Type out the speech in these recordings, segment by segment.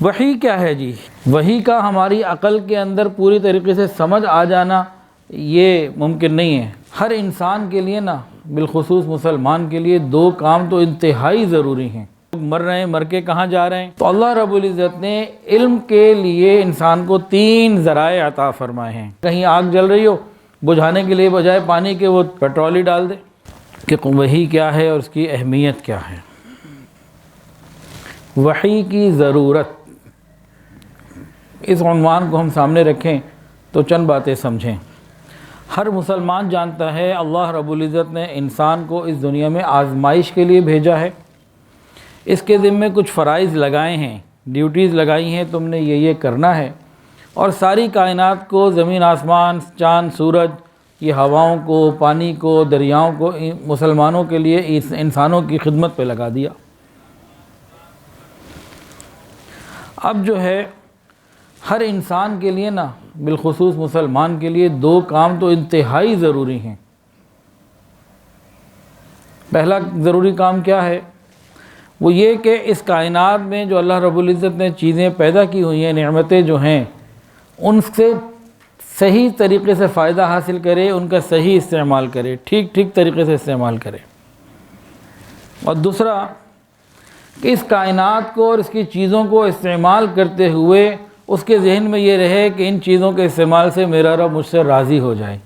وحی کیا ہے جی؟ وحی کا ہماری عقل کے اندر پوری طریقے سے سمجھ آ جانا یہ ممکن نہیں ہے۔ ہر انسان کے لیے نا، بالخصوص مسلمان کے لیے دو کام تو انتہائی ضروری ہیں۔ مر رہے ہیں، مر کے کہاں جا رہے ہیں؟ تو اللہ رب العزت نے علم کے لیے انسان کو 3 ذرائع عطا فرمائے ہیں۔ کہیں آگ جل رہی ہو، بجھانے کے لیے بجائے پانی کے وہ پیٹرول ہی ڈال دے کہ وحی کیا ہے اور اس کی اہمیت کیا ہے۔ وحی کی ضرورت، اس عنوان کو ہم سامنے رکھیں تو چند باتیں سمجھیں۔ ہر مسلمان جانتا ہے اللہ رب العزت نے انسان کو اس دنیا میں آزمائش کے لیے بھیجا ہے۔ اس کے ذمے کچھ فرائض لگائے ہیں، ڈیوٹیز لگائی ہیں، تم نے یہ کرنا ہے، اور ساری کائنات کو، زمین آسمان، چاند سورج، یہ ہواؤں کو، پانی کو، دریاؤں کو مسلمانوں کے لیے، انسانوں کی خدمت پہ لگا دیا۔ اب جو ہے ہر انسان کے لیے نا، بالخصوص مسلمان کے لیے دو کام تو انتہائی ضروری ہیں۔ پہلا ضروری کام کیا ہے؟ وہ یہ کہ اس کائنات میں جو اللہ رب العزت نے چیزیں پیدا کی ہوئی ہیں، نعمتیں جو ہیں، ان سے صحیح طریقے سے فائدہ حاصل کرے، ان کا صحیح استعمال کرے، ٹھیک طریقے سے استعمال کرے۔ اور دوسرا کہ اس کائنات کو اور اس کی چیزوں کو استعمال کرتے ہوئے اس کے ذہن میں یہ رہے کہ ان چیزوں کے استعمال سے میرا رب مجھ سے راضی ہو جائے۔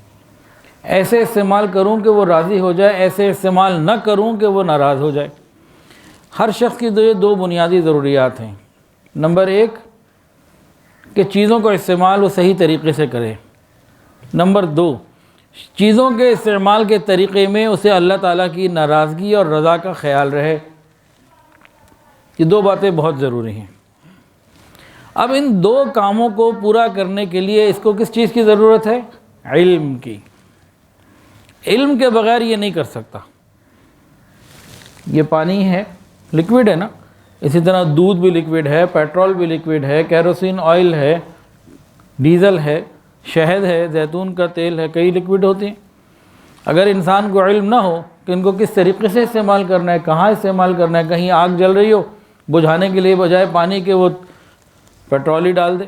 ایسے استعمال کروں کہ وہ راضی ہو جائے، ایسے استعمال نہ کروں کہ وہ ناراض ہو جائے۔ ہر شخص کی دو بنیادی ضروریات ہیں۔ نمبر 1 کہ چیزوں کا استعمال وہ صحیح طریقے سے کرے۔ نمبر 2 چیزوں کے استعمال کے طریقے میں اسے اللہ تعالیٰ کی ناراضگی اور رضا کا خیال رہے۔ یہ 2 باتیں بہت ضروری ہیں۔ اب ان 2 کاموں کو پورا کرنے کے لیے اس کو کس چیز کی ضرورت ہے؟ علم کی۔ علم کے بغیر یہ نہیں کر سکتا۔ یہ پانی ہے، لیکوڈ ہے نا، اسی طرح دودھ بھی لیکوڈ ہے، پیٹرول بھی لیکوڈ ہے، کیروسین آئل ہے، ڈیزل ہے، شہد ہے، زیتون کا تیل ہے، کئی لیکوڈ ہوتے ہیں۔ اگر انسان کو علم نہ ہو کہ ان کو کس طریقے سے استعمال کرنا ہے، کہاں استعمال کرنا ہے، کہیں آگ جل رہی ہو، بجھانے کے لیے بجائے پانی کے وہ پیٹرول ہی ڈال دے،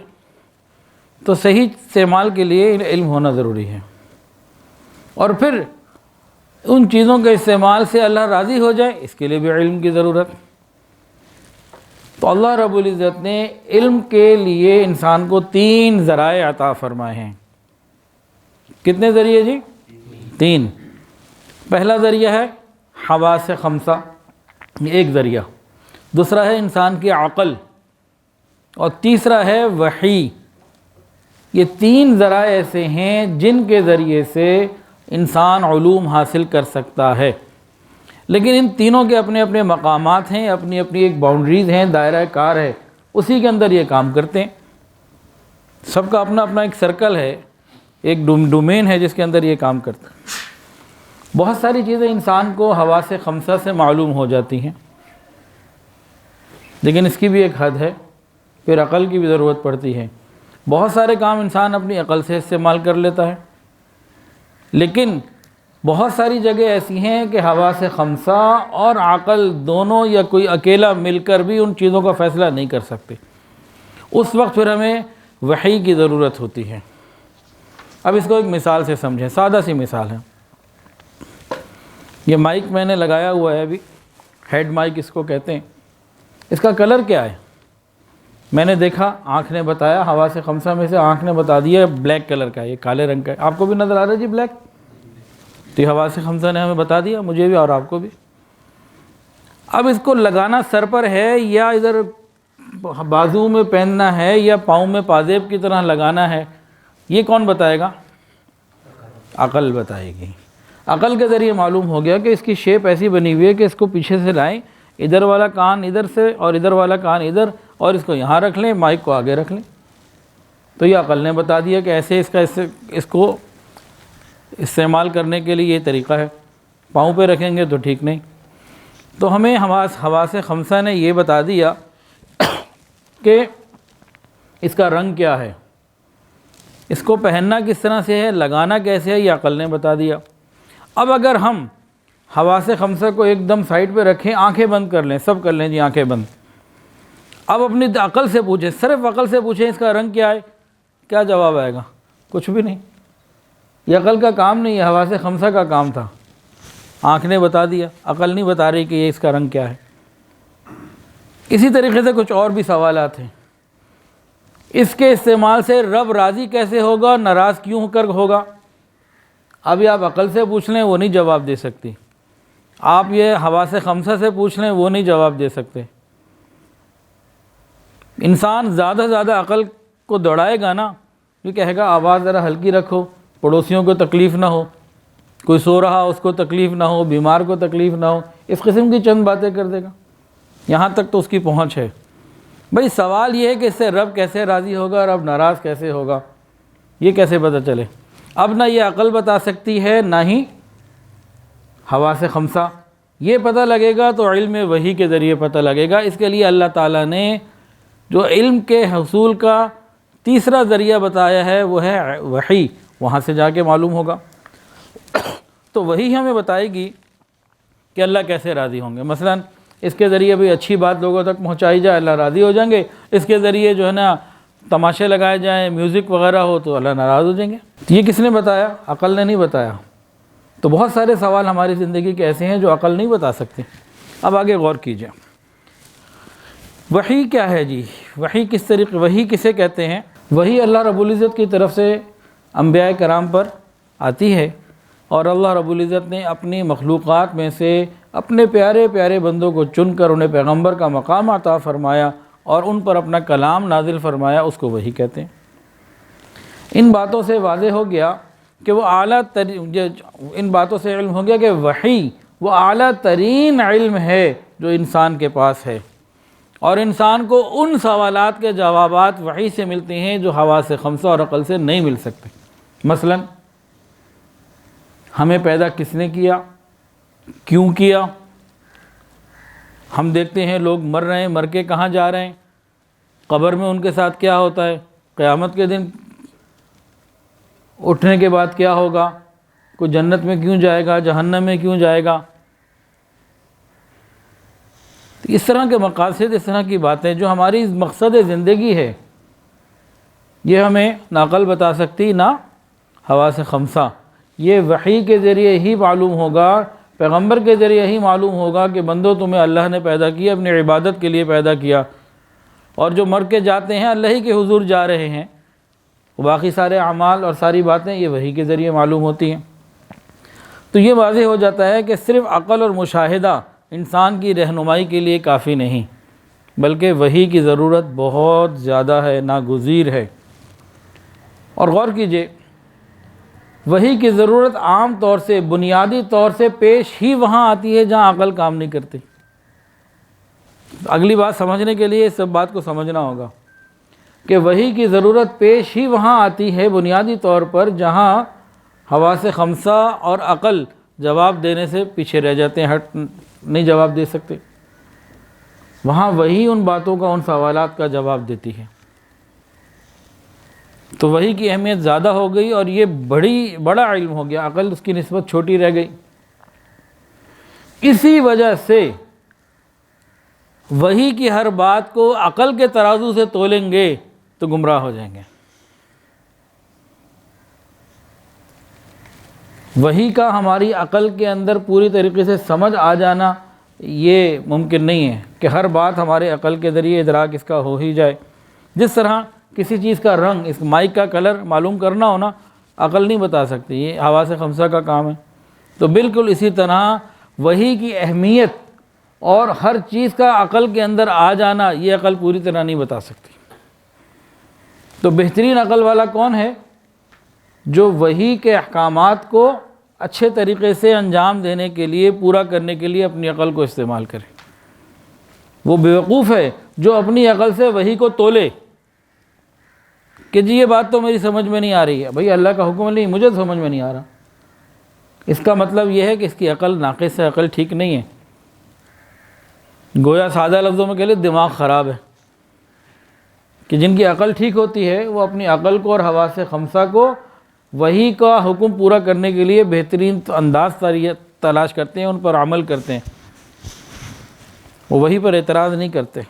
تو صحیح استعمال کے لیے علم ہونا ضروری ہے۔ اور پھر ان چیزوں کے استعمال سے اللہ راضی ہو جائے، اس کے لیے بھی علم کی ضرورت۔ تو اللہ رب العزت نے علم کے لیے انسان کو 3 ذرائع عطا فرمائے ہیں۔ کتنے ذریعے جی؟ 3۔ پہلا ذریعہ ہے حواس 5، یہ ایک ذریعہ۔ دوسرا ہے انسان کی عقل، اور تیسرا ہے وحی۔ یہ 3 ذرائع ایسے ہیں جن کے ذریعے سے انسان علوم حاصل کر سکتا ہے، لیکن ان تینوں کے اپنے اپنے مقامات ہیں، اپنی اپنی ایک باؤنڈریز ہیں، دائرہ کار ہے، اسی کے اندر یہ کام کرتے ہیں۔ سب کا اپنا اپنا ایک سرکل ہے، ایک ڈومین ہے جس کے اندر یہ کام کرتا ہے۔ بہت ساری چیزیں انسان کو حواس 5 سے معلوم ہو جاتی ہیں، لیکن اس کی بھی ایک حد ہے، پھر عقل کی بھی ضرورت پڑتی ہے۔ بہت سارے کام انسان اپنی عقل سے استعمال کر لیتا ہے، لیکن بہت ساری جگہ ایسی ہیں کہ حواس 5 اور عقل دونوں یا کوئی اکیلا مل کر بھی ان چیزوں کا فیصلہ نہیں کر سکتے۔ اس وقت پھر ہمیں وحی کی ضرورت ہوتی ہے۔ اب اس کو ایک مثال سے سمجھیں، سادہ سی مثال ہے۔ یہ مائک میں نے لگایا ہوا ہے ابھی، ہیڈ مائک اس کو کہتے ہیں۔ اس کا کلر کیا ہے؟ میں نے دیکھا، آنکھ نے بتایا، حواس 5 میں سے آنکھ نے بتا دیا بلیک کلر کا ہے، یہ کالے رنگ کا ہے۔ آپ کو بھی نظر آ رہا ہے جی بلیک؟ تو یہ حواس 5 نے ہمیں بتا دیا، مجھے بھی اور آپ کو بھی۔ اب اس کو لگانا سر پر ہے یا ادھر بازو میں پہننا ہے یا پاؤں میں پازیب کی طرح لگانا ہے، یہ کون بتائے گا؟ عقل بتائے گی۔ عقل کے ذریعے معلوم ہو گیا کہ اس کی شیپ ایسی بنی ہوئی ہے کہ اس کو پیچھے سے لائیں، ادھر والا کان ادھر سے اور ادھر والا کان ادھر، اور اس کو یہاں رکھ لیں، مائک کو آگے رکھ لیں۔ تو یہ عقل نے بتا دیا کہ ایسے اس کو استعمال کرنے کے لیے یہ طریقہ ہے، پاؤں پہ رکھیں گے تو ٹھیک نہیں۔ تو ہمیں حواس 5 نے یہ بتا دیا کہ اس کا رنگ کیا ہے، اس کو پہننا کس طرح سے ہے، لگانا کیسے ہے، یہ عقل نے بتا دیا۔ اب اگر ہم حواس 5 کو ایک دم سائڈ پہ رکھیں، آنکھیں بند کر لیں، سب کر لیں جی آنکھیں بند۔ اب اپنی عقل سے پوچھیں، صرف عقل سے پوچھیں اس کا رنگ کیا ہے، کیا جواب آئے گا؟ کچھ بھی نہیں۔ یہ عقل کا کام نہیں ہے، حواس خمسہ کا کام تھا۔ آنکھ نے بتا دیا، عقل نہیں بتا رہی کہ یہ اس کا رنگ کیا ہے۔ اسی طریقے سے کچھ اور بھی سوالات ہیں۔ اس کے استعمال سے رب راضی کیسے ہوگا، ناراض کیوں کر ہوگا؟ ابھی آپ عقل سے پوچھ لیں وہ نہیں جواب دے سکتی، آپ یہ حواس خمسہ سے پوچھ لیں وہ نہیں جواب دے سکتے۔ انسان زیادہ سے زیادہ عقل کو دوڑائے گا نا، یہ کہے گا آواز ذرا ہلکی رکھو، پڑوسیوں کو تکلیف نہ ہو، کوئی سو رہا اس کو تکلیف نہ ہو، بیمار کو تکلیف نہ ہو، اس قسم کی چند باتیں کر دے گا۔ یہاں تک تو اس کی پہنچ ہے۔ بھئی سوال یہ ہے کہ اس سے رب کیسے راضی ہوگا، رب ناراض کیسے ہوگا، یہ کیسے پتہ چلے؟ اب نہ یہ عقل بتا سکتی ہے نہ ہی حواس خمسہ۔ یہ پتہ لگے گا تو علم وحی کے ذریعے پتہ لگے گا۔ اس کے لیے اللہ تعالیٰ نے جو علم کے حصول کا تیسرا ذریعہ بتایا ہے وہ ہے وحی، وہاں سے جا کے معلوم ہوگا۔ تو وہی ہمیں بتائے گی کہ اللہ کیسے راضی ہوں گے۔ مثلا اس کے ذریعے بھی اچھی بات لوگوں تک پہنچائی جائے، اللہ راضی ہو جائیں گے۔ اس کے ذریعے جو ہے نا تماشے لگائے جائیں، میوزک وغیرہ ہو تو اللہ ناراض ہو جائیں گے۔ یہ کس نے بتایا؟ عقل نے نہیں بتایا۔ تو بہت سارے سوال ہماری زندگی کے ایسے ہیں جو عقل نہیں بتا سکتی۔ اب آگے غور کیجئے، وحی کیا ہے جی؟ وحی کس طریقے، وحی کسے کہتے ہیں؟ وحی اللہ رب العزت کی طرف سے انبیاء کرام پر آتی ہے، اور اللہ رب العزت نے اپنی مخلوقات میں سے اپنے پیارے پیارے بندوں کو چن کر انہیں پیغمبر کا مقام عطا فرمایا اور ان پر اپنا کلام نازل فرمایا، اس کو وحی کہتے ہیں۔ ان باتوں سے واضح ہو گیا کہ وہ ان باتوں سے علم ہو گیا کہ وحی وہ اعلیٰ ترین علم ہے جو انسان کے پاس ہے، اور انسان کو ان سوالات کے جوابات وحی سے ملتے ہیں جو حواس خمسہ اور عقل سے نہیں مل سکتے۔ مثلا ہمیں پیدا کس نے کیا، کیوں کیا؟ ہم دیکھتے ہیں لوگ مر رہے ہیں، مر کے کہاں جا رہے ہیں، قبر میں ان کے ساتھ کیا ہوتا ہے، قیامت کے دن اٹھنے کے بعد کیا ہوگا، کوئی جنت میں کیوں جائے گا، جہنم میں کیوں جائے گا۔ اس طرح کے مقاصد، اس طرح کی باتیں جو ہماری مقصد زندگی ہے، یہ ہمیں نہ عقل بتا سکتی نہ حواس خمسہ۔ یہ وحی کے ذریعے ہی معلوم ہوگا، پیغمبر کے ذریعے ہی معلوم ہوگا کہ بندوں تمہیں اللہ نے پیدا کیا، اپنی عبادت کے لیے پیدا کیا، اور جو مر کے جاتے ہیں اللہ ہی کے حضور جا رہے ہیں، باقی سارے اعمال اور ساری باتیں یہ وحی کے ذریعے معلوم ہوتی ہیں۔ تو یہ واضح ہو جاتا ہے کہ صرف عقل اور مشاہدہ انسان کی رہنمائی کے لیے کافی نہیں، بلکہ وحی کی ضرورت بہت زیادہ ہے، ناگزیر ہے۔ اور غور کیجئے، وحی کی ضرورت عام طور سے، بنیادی طور سے پیش ہی وہاں آتی ہے جہاں عقل کام نہیں کرتی۔ اگلی بات سمجھنے کے لیے اس سب بات کو سمجھنا ہوگا کہ وحی کی ضرورت پیش ہی وہاں آتی ہے بنیادی طور پر جہاں حواس خمسہ اور عقل جواب دینے سے پیچھے رہ جاتے ہیں، ہٹ نہیں جواب دے سکتے۔ وہاں وحی ان باتوں کا، ان سوالات کا جواب دیتی ہے۔ تو وحی کی اہمیت زیادہ ہو گئی اور یہ بڑا علم ہو گیا، عقل اس کی نسبت چھوٹی رہ گئی۔ اسی وجہ سے وحی کی ہر بات کو عقل کے ترازو سے تولیں گے تو گمراہ ہو جائیں گے۔ وحی کا ہماری عقل کے اندر پوری طریقے سے سمجھ آ جانا یہ ممکن نہیں ہے کہ ہر بات ہمارے عقل کے ذریعے ادراک اس کا ہو ہی جائے۔ جس طرح کسی چیز کا رنگ، اس مائک کا کلر معلوم کرنا ہونا، عقل نہیں بتا سکتی، یہ حواس خمسہ کا کام ہے۔ تو بالکل اسی طرح وحی کی اہمیت اور ہر چیز کا عقل کے اندر آ جانا یہ عقل پوری طرح نہیں بتا سکتی۔ تو بہترین عقل والا کون ہے؟ جو وحی کے احکامات کو اچھے طریقے سے انجام دینے کے لیے، پورا کرنے کے لیے اپنی عقل کو استعمال کرے۔ وہ بیوقوف ہے جو اپنی عقل سے وحی کو تولے کہ جی یہ بات تو میری سمجھ میں نہیں آ رہی ہے، بھئی اللہ کا حکم نہیں، مجھے سمجھ میں نہیں آ رہا۔ اس کا مطلب یہ ہے کہ اس کی عقل ناقص ہے، عقل ٹھیک نہیں ہے۔ گویا سادہ لفظوں میں کہہ لیں دماغ خراب ہے۔ کہ جن کی عقل ٹھیک ہوتی ہے وہ اپنی عقل کو اور حواس خمسہ کو وحی کا حکم پورا کرنے کے لیے بہترین انداز تلاش کرتے ہیں، ان پر عمل کرتے ہیں، وہ وحی پر اعتراض نہیں کرتے۔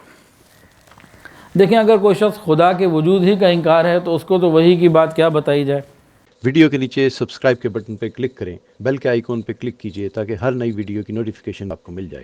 دیکھیں اگر کوئی شخص خدا کے وجود ہی کا انکار ہے تو اس کو تو وحی کی بات کیا بتائی جائے۔ ویڈیو کے نیچے سبسکرائب کے بٹن پہ کلک کریں، بیل کے آئیکن پہ کلک کیجئے تاکہ ہر نئی ویڈیو کی نوٹیفیکیشن آپ کو مل جائے۔